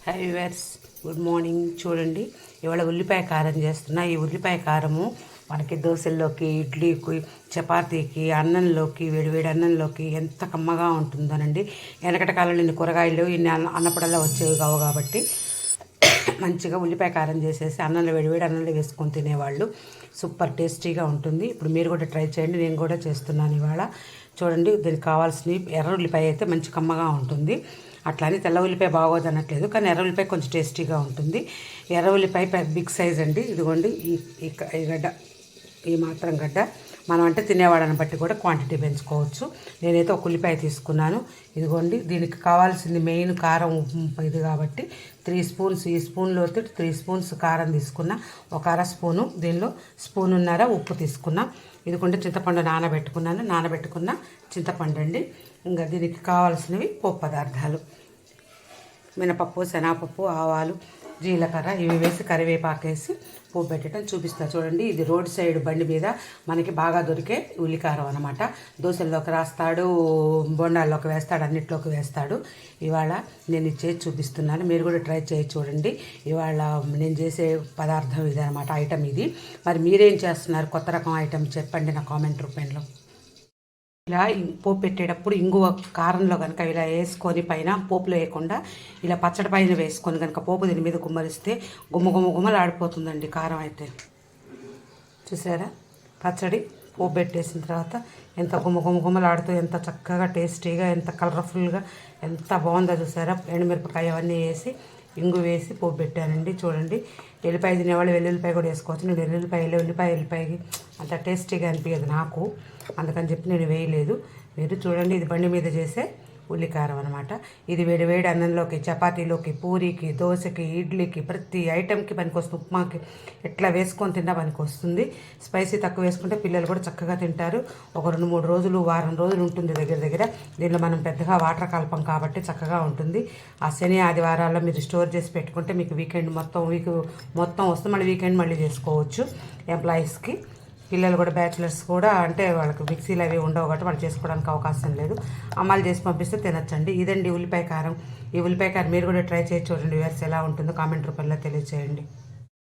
Hi viewers, good morning. చూడండి, ఇవాళ ఉల్లిపాయ కారం చేస్తున్నా. ఈ ఉల్లిపాయ కారము మనకి దోశల్లోకి, ఇడ్లీకి, చపాతీకి, అన్నంలోకి, వేడివేడి అన్నంలోకి ఎంత కమ్మగా ఉంటుందోనండి. వెనకటి కాలంలో ఇన్ని కూరగాయలు ఇన్ని అన్నపడల్లా వచ్చేవి కావు కాబట్టి మంచిగా ఉల్లిపాయ కారం చేసేసి అన్నంలో వేడివేడి అన్నంలో వేసుకొని తినేవాళ్ళు. సూపర్ టేస్టీగా ఉంటుంది. ఇప్పుడు మీరు కూడా ట్రై చేయండి. నేను కూడా చేస్తున్నాను ఇవాళ. చూడండి, దీనికి కావాల్సినవి ఎర్ర ఉల్లిపాయ అయితే మంచి కమ్మగా ఉంటుంది. అట్లానే తెల్ల ఉల్లిపాయ బాగోదు అనట్లేదు, కానీ ఎర్ర ఉల్లిపాయ కొంచెం టేస్టీగా ఉంటుంది. ఎర్ర ఉల్లిపాయ బిగ్ సైజ్ అండి. ఇదిగోండి, ఈ గడ్డ, ఈ మాత్రం గడ్డ. మనం అంటే తినేవాళ్ళని బట్టి కూడా క్వాంటిటీ పెంచుకోవచ్చు. నేనైతే ఒక ఉల్లిపాయ తీసుకున్నాను. ఇదిగోండి, దీనికి కావాల్సింది మెయిన్ కారం ఇది కాబట్టి 3 స్పూన్స్, ఈ స్పూన్లో 3 స్పూన్స్ కారం తీసుకున్నా. ఒక అర స్పూను, దీనిలో స్పూనున్నర ఉప్పు తీసుకున్నా. ఇదిగోండి, చింతపండు నానబెట్టుకున్న చింతపండు అండి. ఇంకా దీనికి కావాల్సినవి పోపు పదార్థాలు: మినపప్పు, శనగపప్పు, ఆవాలు, జీలకర్ర, ఇవి వేసి కరివేపాకు వేసి పోపు పెట్టడం చూపిస్తా. చూడండి, ఇది రోడ్ సైడ్ బండి మీద మనకి బాగా దొరికే ఉల్లికారం అనమాట. దోశల్లోకి రాస్తాడు, బొండాల్లోకి వేస్తాడు, అన్నిట్లోకి వేస్తాడు. ఇవాళ నేను ఇచ్చేది చూపిస్తున్నాను. మీరు కూడా ట్రై చేసి చూడండి. ఇవాళ నేను చేసే పదార్థం ఇది అనమాట, ఐటమ్ ఇది. మరి మీరేం చేస్తున్నారు? కొత్త రకం ఐటమ్ చెప్పండి నా కామెంట్ రూపంలో. ఇలా పోపు పెట్టేటప్పుడు ఇంగువ కారంలో కనుక ఇలా వేసుకొని పైన పోపులో వేయకుండా ఇలా పచ్చడి పైన వేసుకొని కనుక పోపు దీని మీద గుమ్మరిస్తే గుమ్మలు ఆడిపోతుందండి కారం అయితే. చూసారా, పచ్చడి పోపు పెట్టేసిన తర్వాత ఎంత గుమ్మలు ఆడుతూ ఎంత చక్కగా టేస్టీగా, ఎంత కలర్ఫుల్గా, ఎంత బాగుందో చూసారా. ఎండుమిరపకాయ అవన్నీ వేసి ఇంగు వేసి పోపు పెట్టానండి. చూడండి, ఎల్లిపాయ తినేవాళ్ళు వెల్లుల్లిపాయ కూడా వేసుకోవచ్చు. నేను ఉల్లిపాయకి అంత టేస్టీగా అనిపించదు నాకు, అందుకని చెప్పి నేను వేయలేదు. మీరు చూడండి, ఇది బండి మీద చేసే ఉల్లికారం అనమాట. ఇది వేడి అన్నంలోకి, చపాతీలోకి, పూరీకి, దోశకి, ఇడ్లీకి, ప్రతి ఐటెంకి పనికొస్తుంది. ఉప్మాకి ఎట్లా వేసుకొని తిన్నా పనికొస్తుంది. స్పైసీ తక్కువ వేసుకుంటే పిల్లలు కూడా చక్కగా తింటారు. ఒక 2-3 రోజులు, వారం రోజులు ఉంటుంది దగ్గర. దీనిలో మనం పెద్దగా వాటర్ కలపం కాబట్టి చక్కగా ఉంటుంది. ఆ శని ఆదివారాల్లో మీరు స్టోర్ చేసి పెట్టుకుంటే మీకు వీక్ మొత్తం వస్తే మళ్ళీ వీకెండ్ మళ్ళీ చేసుకోవచ్చు. ఎంప్లాయీస్కి, పిల్లలు కూడా, బ్యాచిలర్స్ కూడా, అంటే వాళ్ళకి మిక్సీలు అవి ఉండవు కాబట్టి వాళ్ళు చేసుకోవడానికి అవకాశం లేదు. అమ్మాయిలు చేసి పంపిస్తే తినచ్చండి. ఇదండి ఉల్లిపాయ కారం. ఈ ఉల్లిపాయ కారం మీరు కూడా ట్రై చేసి చూడండి. వేసి ఎలా ఉంటుందో కామెంట్ రూపంలో తెలియజేయండి.